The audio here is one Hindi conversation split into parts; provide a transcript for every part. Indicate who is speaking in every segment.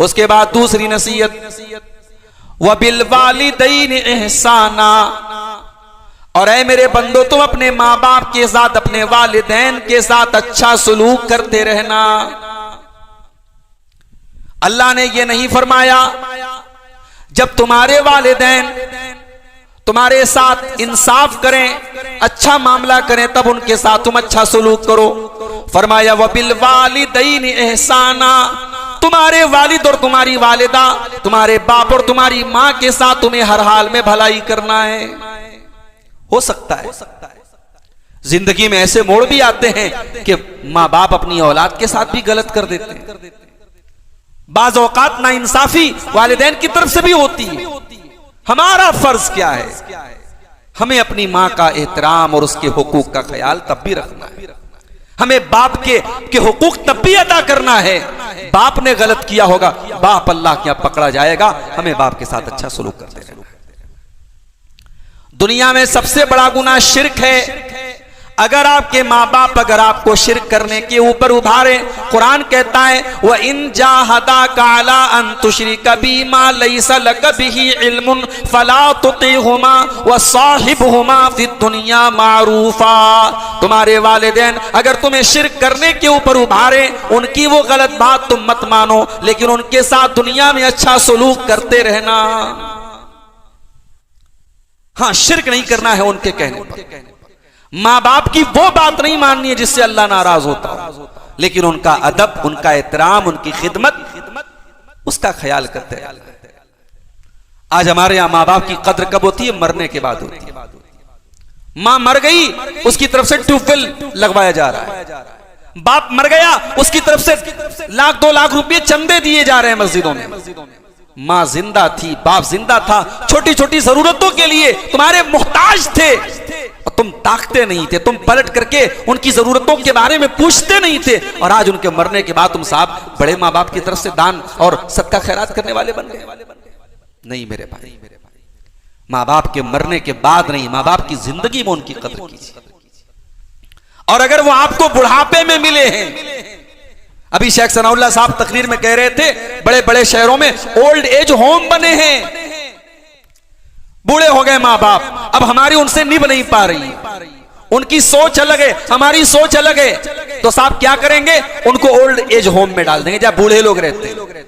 Speaker 1: उसके बाद दूसरी नसीहत, व बिल वालिदैन एहसाना, और ऐ मेरे बंदो तुम अपने माँ बाप के साथ, अपने वालिदैन के साथ अच्छा सलूक करते रहना। अल्लाह ने यह नहीं फरमाया जब तुम्हारे वालिदैन तुम्हारे साथ इंसाफ करें, अच्छा मामला करें, तब उनके साथ तुम अच्छा सलूक करो। फरमाया व बिल वालिदैन एहसाना, तुम्हारे वालिद और तुम्हारी वालिदा, तुम्हारे बाप और तुम्हारी मां के साथ तुम्हें हर हाल में भलाई करना है। हो सकता है जिंदगी में ऐसे मोड़ भी आते हैं कि मां बाप अपनी औलाद के साथ भी गलत कर देते हैं। बाज़ औकात नाइंसाफी वालिदैन की तरफ से भी होती है। हमारा फर्ज क्या है? हमें अपनी मां का एहतराम और उसके हुकूक का ख्याल तब भी रखना है। हमें बाप के हुकूक तब भी अदा करना है। बाप ने गलत किया होगा, बाप अल्लाह के यहां पकड़ा जाएगा, हमें बाप के साथ अच्छा सलूक करते रहना है। दुनिया में सबसे बड़ा गुनाह शिर्क है। अगर आपके माँ बाप अगर आपको शिर्क करने के ऊपर उभारे, कुरान कहता है व इन जाहदाका अला अन तुश्रिका बिमा लैसा लक बिही इल्मुन फला तुतिहुमा व साहिबहुमा फिद दुनिया मारूफा। तुम्हारे वालिदैन अगर तुम्हें शिर्क करने के ऊपर उभारे, उनकी वो गलत बात तुम मत मानो, लेकिन उनके साथ दुनिया में अच्छा सलूक करते रहना। हाँ, शिर्क नहीं करना है उनके कहने पर। माँ बाप की वो बात नहीं माननी है जिससे अल्लाह नाराज होता हो, लेकिन उनका अदब, उनका एहतराम, उनकी खिदमत, उसका ख्याल करते हैं। आज हमारे यहां माँ बाप की कद्र कब होती है? मरने के बाद होती है। माँ मर गई, उसकी तरफ से ट्यूबवेल लगवाया जा रहा है। बाप मर गया, उसकी तरफ से लाख 2 लाख रुपए चंदे दिए जा रहे हैं मस्जिदों में। माँ जिंदा थी, बाप जिंदा था, छोटी छोटी जरूरतों के लिए तुम्हारे मोहताज थे और तुम ताकते नहीं थे, तुम पलट करके उनकी जरूरतों के बारे में पूछते नहीं थे। और आज उनके मरने के बाद तुम साहब बड़े माँ बाप की तरफ से दान और सदका खैरात करने वाले बन गए। नहीं मेरे भाई, माँ बाप के मरने के बाद नहीं, माँ बाप की जिंदगी में उनकी कदर कीजिए। और अगर वो आपको बुढ़ापे में मिले हैं, अभी शेख सनाउल्लाह साहब तकरीर में कह रहे थे बड़े बड़े शहरों में ओल्ड एज होम बने हैं। बूढ़े हो गए माँ बाप, अब हमारी उनसे निभ नहीं पा रही, उनकी सोच अलग है, हमारी सोच अलग है, तो साहब क्या करेंगे? उनको ओल्ड एज होम में डाल देंगे जहां बूढ़े लोग रहते हैं।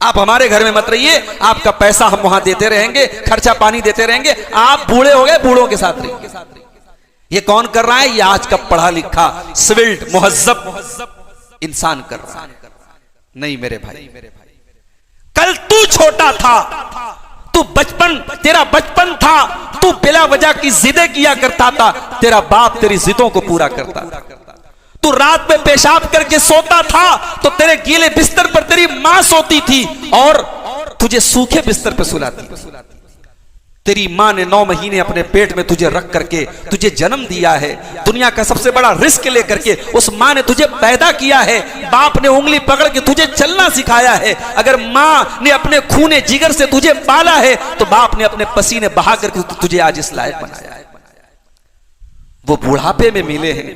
Speaker 1: आप हमारे घर में मत रहिए, आपका पैसा हम वहां देते रहेंगे, खर्चा पानी देते रहेंगे, आप बूढ़े हो गए, बूढ़ों के साथ रहिए। ये कौन कर रहा है? ये आज का पढ़ा लिखा सिविल मुहज्जब इंसान कर रहा है। नहीं मेरे भाई, कल तू छोटा था, तू तेरा बचपन था, तू बिला वजह की जिदें किया करता था, तेरा बाप तेरी जिदों को पूरा करता था। तू रात में पेशाब करके सोता था तो तेरे गीले बिस्तर पर तेरी मां सोती थी और तुझे सूखे बिस्तर पर सुलाती। तेरी मां ने 9 महीने अपने पेट में तुझे रख करके तुझे जन्म दिया है, दुनिया का सबसे बड़ा रिस्क लेकर के उस मां ने तुझे पैदा किया है। बाप ने उंगली पकड़ के तुझे चलना सिखाया है। अगर मां ने अपने खूने जिगर से तुझे पाला है तो बाप ने अपने पसीने बहा करके तुझे आज इस लायक बनाया है। वो बुढ़ापे में मिले हैं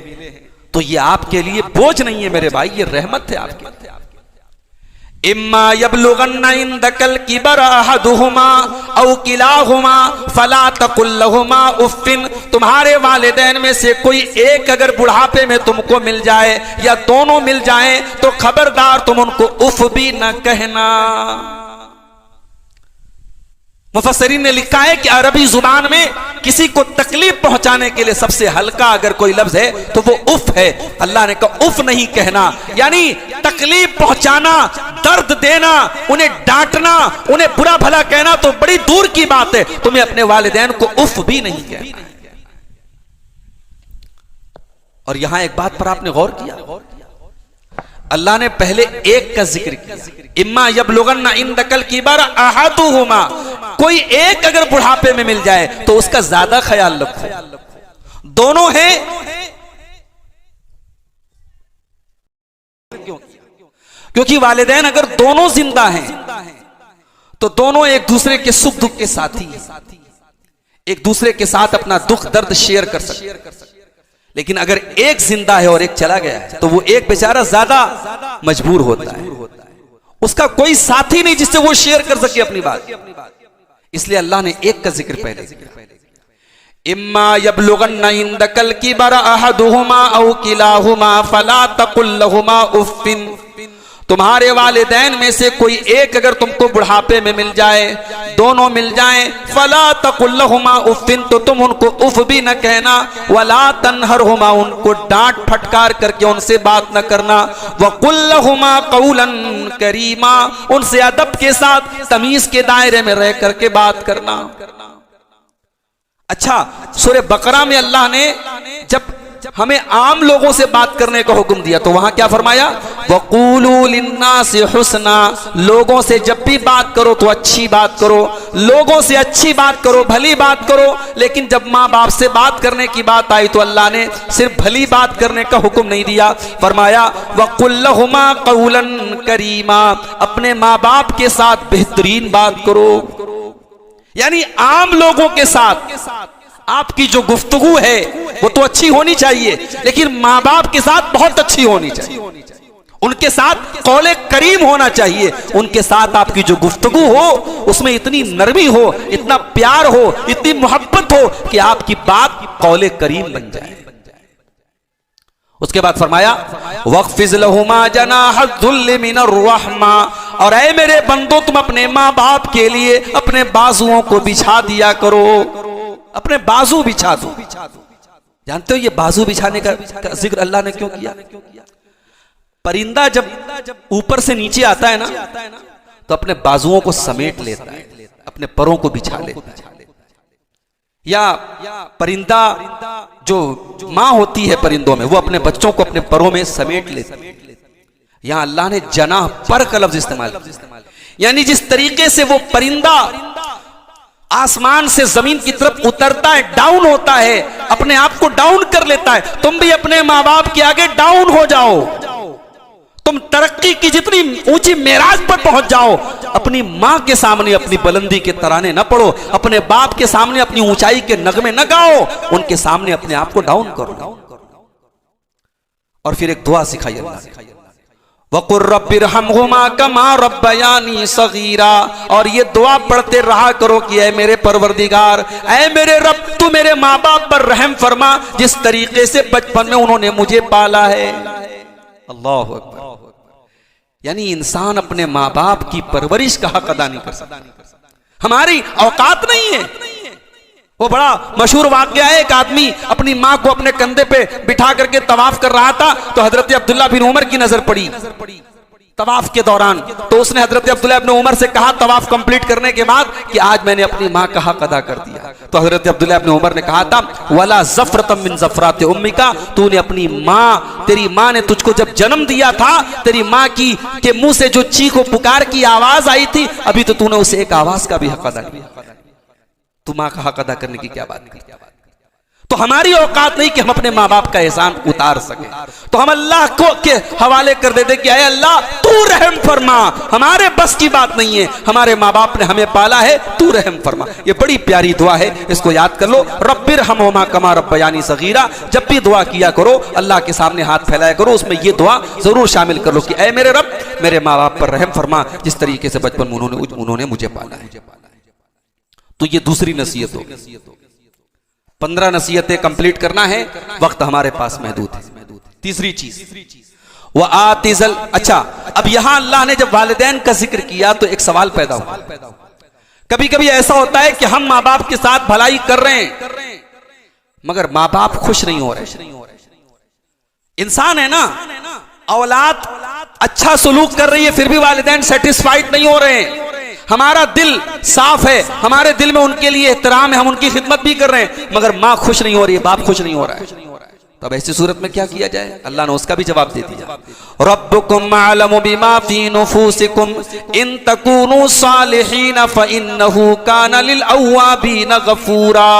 Speaker 1: तो ये आपके लिए बोझ नहीं है मेरे भाई, ये रहमत है आपके। इम्मा यबलुगन्ना इंदकल किबर अहदुहुमा औ किलाहुमा फला तकुल लहुमा उफ्फिन। तुम्हारे वालिदैन में से कोई एक अगर बुढ़ापे में तुमको मिल जाए या दोनों मिल जाएं तो खबरदार तुम उनको उफ भी न कहना। मुफस्सिरीन ने लिखा है कि अरबी जुबान में किसी को तकलीफ पहुंचाने के लिए सबसे हल्का अगर कोई लफ्ज है तो वो उफ है। अल्लाह ने कहा उफ नहीं कहना, यानी तकलीफ पहुंचाना, दर्द देना, उन्हें डांटना, उन्हें बुरा भला कहना तो बड़ी दूर की बात है, तुम्हें अपने वालिदैन को उफ भी नहीं कहना। और यहां एक बात पर आपने गौर किया, अल्लाह ने पहले एक का जिक्र किया, इम्मा यबलुगन्ना इंदकल किबर अहदुहुमा, कोई एक अगर बुढ़ापे में मिल जाए तो उसका ज्यादा ख्याल रखो। दोनों हैं क्योंकि वालिदैन अगर दोनों जिंदा हैं तो दोनों एक दूसरे के सुख दुख के साथी हैं, एक दूसरे के साथ अपना दुख दर्द शेयर कर सकते हैं। लेकिन अगर एक जिंदा है और एक चला गया है तो वो एक बेचारा ज्यादा मजबूर होता है, उसका कोई साथी नहीं जिससे वो शेयर कर सके अपनी बात। इसलिए अल्लाह ने एक का जिक्र पहले इम्मा यबलुगन्ना इंदकल किबर अहदुहुमा औ किलाहुमा फला तकुल लहुमा उफ्फिन, तुम्हारे वालिदैन में से कोई एक अगर तुमको बुढ़ापे में मिल जाए, दोनों मिल जाएं, फला तकुल लहुमा उफ्फिन, तो तुम उनको उफ भी न कहना, वला तनहरहुमा, उनको डांट फटकार करके उनसे बात न करना, वकुल लहुमा कौलन करीमा, उनसे अदब के साथ तमीज के दायरे में रह करके बात करना। अच्छा, सूरह बकरा में अल्लाह ने जब हमें आम लोगों से बात करने का हुक्म दिया तो वहां क्या फरमाया, वक़ूलू लिन्नासि हुस्ना, लोगों से जब भी बात करो तो अच्छी बात करो, लोगों से अच्छी बात करो, भली बात करो। लेकिन जब माँ बाप से बात करने की बात आई तो अल्लाह ने सिर्फ भली बात करने का हुक्म नहीं दिया, फरमाया वक़ुल लहुमा क़ौलन करीमा, अपने माँ बाप के साथ बेहतरीन बात करो। यानी आम लोगों के साथ आपकी जो गुफ्तगू है वो तो अच्छी होनी चाहिए, लेकिन माँ बाप के साथ बहुत अच्छी होनी चाहिए, उनके साथ कौले करीम होना चाहिए। उनके साथ आपकी जो गुफ्तगू हो उसमें इतनी नरमी हो, इतना प्यार हो, इतनी मोहब्बत हो कि आपकी बात कौले करीम बन जाए। उसके बाद फरमाया वक़्फ़िज़ लहुमा जनाहज़्ज़ुल्लि मिनर रहमा, और ऐ मेरे बंदो तुम अपने माँ बाप के लिए अपने बाजुओं को बिछा दिया करो, अपने बाजू बिछा दो। जानते हो ये बाजू बिछाने का जिक्र अल्लाह ने क्यों किया? परिंदा जब ऊपर से नीचे आता है ना तो अपने बाजुओं को समेट लेता है, अपने परों को बिछा लेता है। या परिंदा जो माँ होती है परिंदों में, वो अपने बच्चों को अपने परों में समेट लेती है। यहां अल्लाह ने जनाह पर का लफ्ज इस्तेमाल किया, यानी जिस तरीके से वो परिंदा आसमान से जमीन की तरफ उतरता है, डाउन होता है, अपने आप को डाउन कर लेता है, तुम भी अपने माँ बाप के आगे डाउन हो जाओ। तुम तरक्की की जितनी ऊंची मेराज पर पहुंच जाओ, अपनी मां के सामने अपनी बुलंदी के तराने न पढ़ो, अपने बाप के सामने अपनी ऊंचाई के नगमे न गाओ, उनके सामने अपने आप को डाउन करो। और फिर एक दुआ सिखाई अल्लाह ने, वक़ुर रब्बिरहमहुमा कमा रब्बयानी सगीरा, और ये दुआ पढ़ते रहा करो कि ऐ मेरे परवरदिगार, ऐ मेरे रब, तू मेरे माँ बाप पर रहम फरमा जिस तरीके से बचपन में उन्होंने मुझे पाला है। अल्लाहु अकबर। यानी इंसान अपने माँ बाप की परवरिश का हक अदा नहीं कर सकता, हमारी औकात नहीं है। वो बड़ा मशहूर वाकया है, एक आदमी अपनी माँ को अपने कंधे पे बिठा करके तवाफ कर रहा था तो हजरत अब्दुल्ला बिन उमर की नजर पड़ी तवाफ के दौरान, तो उसने हजरत अब्दुल्ला बिन उमर से कहा तवाफ कंप्लीट करने के बाद कि आज मैंने अपनी माँ का हक अदा कर दिया। तो हजरत अब्दुल्ला बिन उमर ने कहा था वला ज़फ़रतम मिन ज़फ़राति उम्मिका, तूने अपनी माँ, तेरी माँ ने तुझको जब जन्म दिया था, तेरी माँ की के मुंह से जो चीखो पुकार की आवाज आई थी, अभी तो तूने उसे एक आवाज का भी हक अदा किया। तू माँ का हक अदा करने की क्या बात की? तो हमारी औकात नहीं कि हम अपने माँ बाप का एहसान उतार सके, तो हम अल्लाह को के हवाले कर देते कि अरे अल्लाह तू रहम फरमा, हमारे बस की बात नहीं है, हमारे माँ बाप ने हमें पाला है, तू रहम फरमा। ये बड़ी प्यारी दुआ है, इसको याद कर लो, रब्बिरहमहुमा कमा रब्बयानी सगीरा। जब भी दुआ किया करो अल्लाह के सामने हाथ फैलाया करो, उसमें ये दुआ जरूर शामिल कर लो कि ऐ मेरे रब, मेरे माँ बाप पर रहम फरमा जिस तरीके से बचपन में उन्होंने मुझे पाला है। तो ये दूसरी नसीहत होगी। 15 नसीहतें कंप्लीट करना है, वक्त हमारे पास महदूद है। तीसरी चीज वह आतिजल। अच्छा, अब यहां अल्लाह ने जब वालिदैन का जिक्र किया तो एक सवाल पैदा हुआ। कभी कभी ऐसा होता है कि हम माँ बाप के साथ भलाई कर रहे हैं मगर माँ बाप खुश नहीं हो रहे। इंसान है ना, औलाद अच्छा सुलूक कर रही है फिर भी वालिदैन सेटिस्फाइड नहीं हो रहे हैं। हमारा दिल साफ है, हमारे दिल में उनके लिए एहतराम है, हम उनकी खिदमत भी कर रहे हैं, मगर माँ खुश नहीं हो रही है, बाप खुश नहीं हो रहा है। तो अब ऐसी सूरत में क्या किया जाए? अल्लाह ने उसका भी जवाब दे दिया, रब्बुकुम अअलमु बिमा फी नुफूसिकुम इन तकूनु सालिहीन फइन्नहु काना लिल अव्वाबीन गफूरा।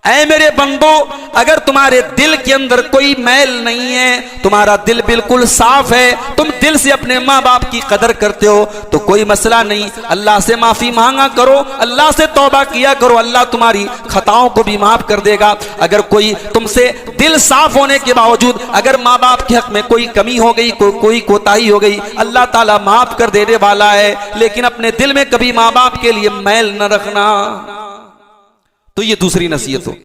Speaker 1: ऐ मेरे बंदो, अगर तुम्हारे दिल के अंदर कोई मैल नहीं है, तुम्हारा दिल बिल्कुल साफ है, तुम दिल से अपने माँ बाप की कदर करते हो, तो कोई मसला नहीं। अल्लाह से माफी मांगा करो, अल्लाह से तौबा किया करो, अल्लाह तुम्हारी खताओं को भी माफ कर देगा। अगर कोई तुमसे दिल साफ होने के बावजूद अगर माँ बाप के हक में कोई कमी हो गई, कोई कोताही हो गई, अल्लाह ताला माफ कर देने वाला है। लेकिन अपने दिल में कभी माँ बाप के लिए मैल न रखना। तो ये दूसरी नसीहत हो।